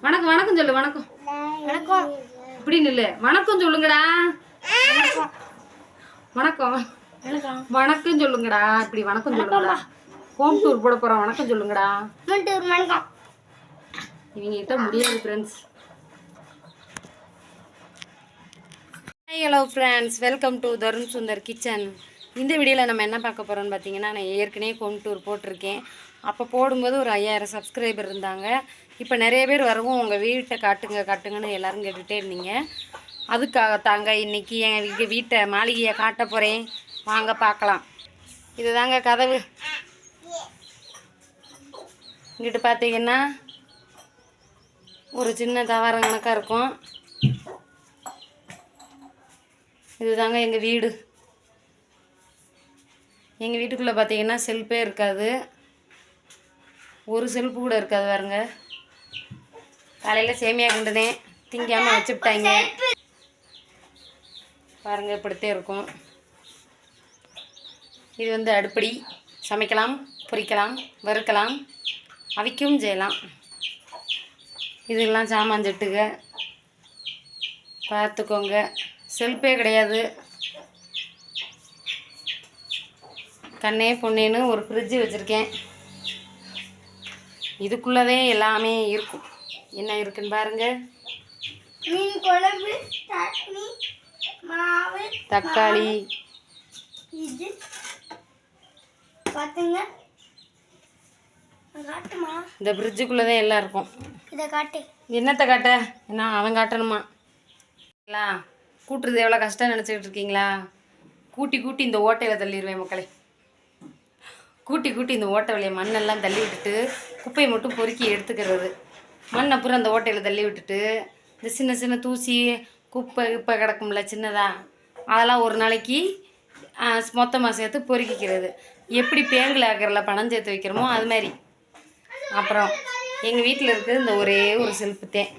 வணக்கம் வணக்கம் சொல்லு. வணக்கம் வணக்கம். இப்படின்னு இல்லை, வணக்கம் சொல்லுங்கடா. வணக்கம் வணக்கம் வணக்கம் சொல்லுங்கடா. இப்படி வணக்கம் சொல்லுங்கடா. ஹோம் டூர் போட போகிறோம். வணக்கம் சொல்லுங்கடா. வணக்கம். இவங்க கிட்ட முடியாது friends. Hello friends, welcome to Tarun Sundar kitchen. இந்த வீடியோவில் நம்ம என்ன பார்க்க போகிறோம்னு பார்த்தீங்கன்னா, நான் ஏற்கனவே ஹோம் டூர் போட்டிருக்கேன். அப்போ போடும்போது ஒரு 5000 சப்ஸ்கிரைபர் இருந்தாங்க. இப்போ நிறைய பேர் வரவும் உங்கள் வீட்டை காட்டுங்கன்னு எல்லோரும் கேட்டுகிட்டே இருந்தீங்க. அதுக்காக தாங்க இன்றைக்கி எங்கள் வீட்டை மாளிகையை காட்ட போகிறேன். வாங்க பார்க்கலாம். இது தாங்க கதவு. இங்கிட்டு பார்த்தீங்கன்னா ஒரு சின்ன தவறு கணக்காக இருக்கும். இது தாங்க எங்கள் வீடு. எங்கள் வீட்டுக்குள்ளே பார்த்தீங்கன்னா செல்ஃபே இருக்காது, ஒரு செல்ஃபு கூட இருக்காது. பாருங்க, காலையில் சேமியா கிண்டுனேன், திங்காமல் வச்சுவிட்டாங்க. பாருங்கள், இப்படித்தே இருக்கும். இது வந்து அடுப்படி. சமைக்கலாம், பொரிக்கலாம், வறுக்கலாம், அவிக்கவும் செய்யலாம். இதெல்லாம் சாமான் செட்டுங்க, பார்த்துக்கோங்க. செல்ஃபே கிடையாது. கண்ணே பொண்ணேன்னு ஒரு ஃப்ரிட்ஜு வச்சுருக்கேன். இதுக்குள்ளதே எல்லாமே இருக்கும். என்ன இருக்குன்னு பாருங்கள். மீன் குழம்பு, சட்னி, மாவு, தக்காளி. இது பார்த்துங்க. காட்டுமா? இந்த ஃப்ரிட்ஜுக்குள்ளதான் எல்லாம் இருக்கும். இதை காட்டு. என்னத்தை காட்ட? என்ன அவன் காட்டணுமா? இல்லை, கூட்டுறது எவ்வளோ கஷ்டம் நினச்சிக்கிட்டு இருக்கீங்களா? கூட்டி இந்த ஓட்டையில் தள்ளிடுவேன் மக்களே. கூட்டி இந்த ஓட்டை வழியை மண்ணெல்லாம் தள்ளி விட்டுட்டு குப்பையை மட்டும் பொறுக்கி எடுத்துக்கிறது. மண் அப்புறம் அந்த ஓட்டையில் தள்ளி விட்டுட்டு இந்த சின்ன தூசி குப்பை கிடக்கும்ல சின்னதாக, அதெல்லாம் ஒரு நாளைக்கு மொத்தமாக சேர்த்து பொறுக்கிக்கிறது. எப்படி பேங்கில் ஆக்கிறல பணம் சேர்த்து வைக்கிறோமோ அது மாதிரி. அப்புறம் எங்கள் வீட்டில் இருக்கிறது இந்த ஒரே ஒரு செல்ஃபுத்தேன்.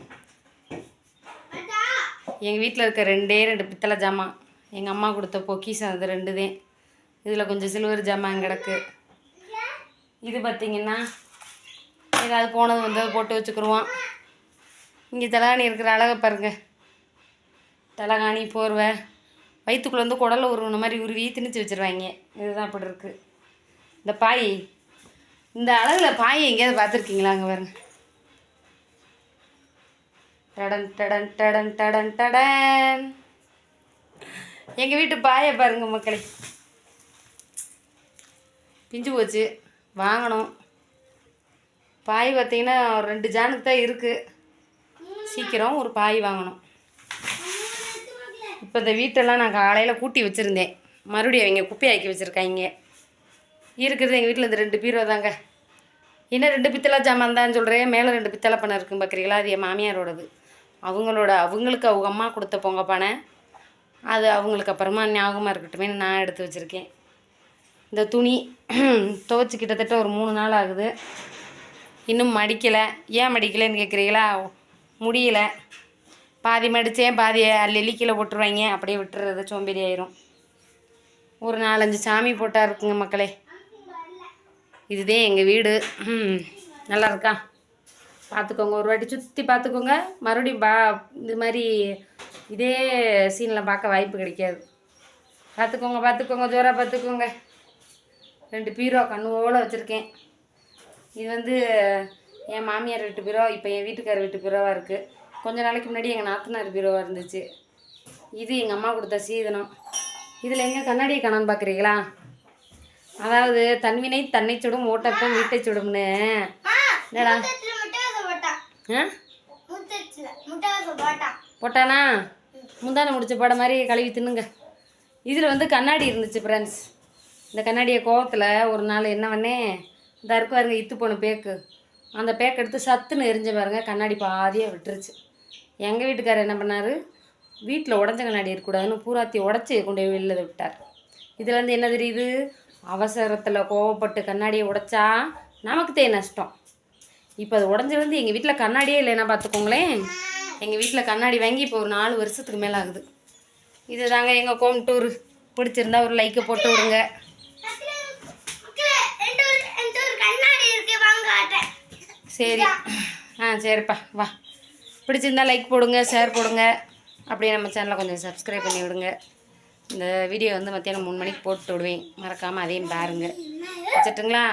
எங்கள் வீட்டில் இருக்க ரெண்டு பித்தளை ஜாமான் எங்கள் அம்மா கொடுத்த பொக்கிஷம். அது 2 தான். இதில் கொஞ்சம் சில்வர் ஜாமான் கிடக்கு. இது பார்த்திங்கன்னா ஏதாவது போனது வந்தது போட்டு வச்சுக்கிடுவோம். இங்கே தலகாணி இருக்கிற அழகை பாருங்கள். தலகாணி, போர்வை, வயிற்றுக்குள்ளே வந்து குடலை உருவின மாதிரி உருவி திணிச்சு வச்சுருவாங்க. இதுதான் அப்படி இருக்குது. இந்த பாய், இந்த அழகில் பாயை எங்கேயாவது பார்த்துருக்கீங்களா? அங்கே பாருங்க. டடன் டடன் டடன் டடன் டடன். எங்கள் வீட்டு பாயை பாருங்கள் மக்களே. பிஞ்சு போச்சு, வாங்கணும். பாய் பார்த்திங்கன்னா 2 ஜானுக்கு தான் இருக்குது. சீக்கிரம் ஒரு பாய் வாங்கணும். இப்போ இந்த வீட்டெல்லாம் நான் காலையில் கூட்டி வச்சுருந்தேன். மறுபடியும் அவங்க குப்பையாக்கி வச்சுருக்காங்க. இருக்கிறது எங்கள் வீட்டில் இந்த 2 பீரோ தாங்க. என்ன 2 பித்தளை ஜாமான் தான் சொல்கிறேன். மேலே 2 பித்தளை பணம் இருக்குன்னு பார்க்குறீங்களா? அது என் மாமியாரோடது. அவங்களுக்கு அவங்க அம்மா கொடுத்த பொங்க பானை. அது அவங்களுக்கு அப்புறமா ஞாபகமாக இருக்கட்டுமே நான் எடுத்து வச்சுருக்கேன். இந்த துணி துவைச்சி கிட்டத்தட்ட ஒரு 3 நாள் ஆகுது. இன்னும் மடிக்கலை. ஏன் மடிக்கலைன்னு கேட்குறீங்களா? முடியலை. பாதி மடித்தேன், பாதி அள்ளி கீழே போட்டுருவாங்க. அப்படியே விட்டுறது, சோம்பேறி ஆயிரும். ஒரு 4-5 சாமி போட்டால் இருக்குங்க மக்களே. இதுதே எங்கள் வீடு. நல்லா இருக்கா? பார்த்துக்கோங்க, ஒரு வாட்டி சுற்றி பார்த்துக்கோங்க. மறுபடியும் இது மாதிரி இதே சீனில் பார்க்க வாய்ப்பு கிடைக்காது. பார்த்துக்கோங்க, ஜோராக பார்த்துக்கோங்க. 2 பீரோ கண்ணுவோடு வச்சுருக்கேன். இது வந்து என் மாமியார் வீட்டு பீரோ, இப்போ என் வீட்டுக்கார வீட்டு பீரோவாக இருக்குது. கொஞ்ச நாளைக்கு முன்னாடி எங்கள் நாத்தனார் பீரோவாக இருந்துச்சு. இது எங்கள் அம்மா கொடுத்த சீதனம். இதில் எங்கே கண்ணாடியை காணான்னு பார்க்குறீங்களா? அதாவது தன்வினை தன்னை சுடும், ஓட்டப்பம் வீட்டை சுடும்னு. என்னடா போட்டானா? முந்தானை முடிச்ச பாட மாதிரி கழுவி தின்னுங்க. இதில் வந்து கண்ணாடி இருந்துச்சு ஃப்ரெண்ட்ஸ். இந்த கண்ணாடியை கோவத்தில் ஒரு நாள் என்ன பண்ணேன், இந்த இருக்கு பாருங்க இத்து போன பேக்கு, அந்த பேக் எடுத்து சத்துன்னு எரிஞ்ச பாருங்க, கண்ணாடி பாதியாக விட்டுருச்சு. எங்கள் வீட்டுக்காரர் என்ன பண்ணார், வீட்டில் உடஞ்ச கண்ணாடி இருக்கக்கூடாதுன்னு பூராத்தி உடச்சி கொண்டு போய் வெளியில் விட்டார். இதில் வந்து என்ன தெரியுது, அவசரத்தில் கோவப்பட்டு கண்ணாடியை உடைச்சா நமக்கு நஷ்டம். இப்போ அது உடஞ்சிருந்து எங்கள் வீட்டில் கண்ணாடியே இல்லைன்னா பார்த்துக்கோங்களேன். எங்கள் வீட்டில் கண்ணாடி வாங்கி இப்போ ஒரு 4 வருஷத்துக்கு மேலே ஆகுது. இது தாங்க எங்கள் ஹோம் டூர். பிடிச்சிருந்தா ஒரு லைக்கை போட்டு விடுங்க. சரி, சரிப்பா வா. பிடிச்சிருந்தா லைக் போடுங்க, ஷேர் போடுங்க. அப்படியே நம்ம சேனலை கொஞ்சம் சப்ஸ்கிரைப் பண்ணி விடுங்க. இந்த வீடியோ வந்து மத்தியானம் 3 மணிக்கு போட்டு விடுவேன். மறக்காமல் அதையும் பாருங்க. வச்சுட்டுங்களா?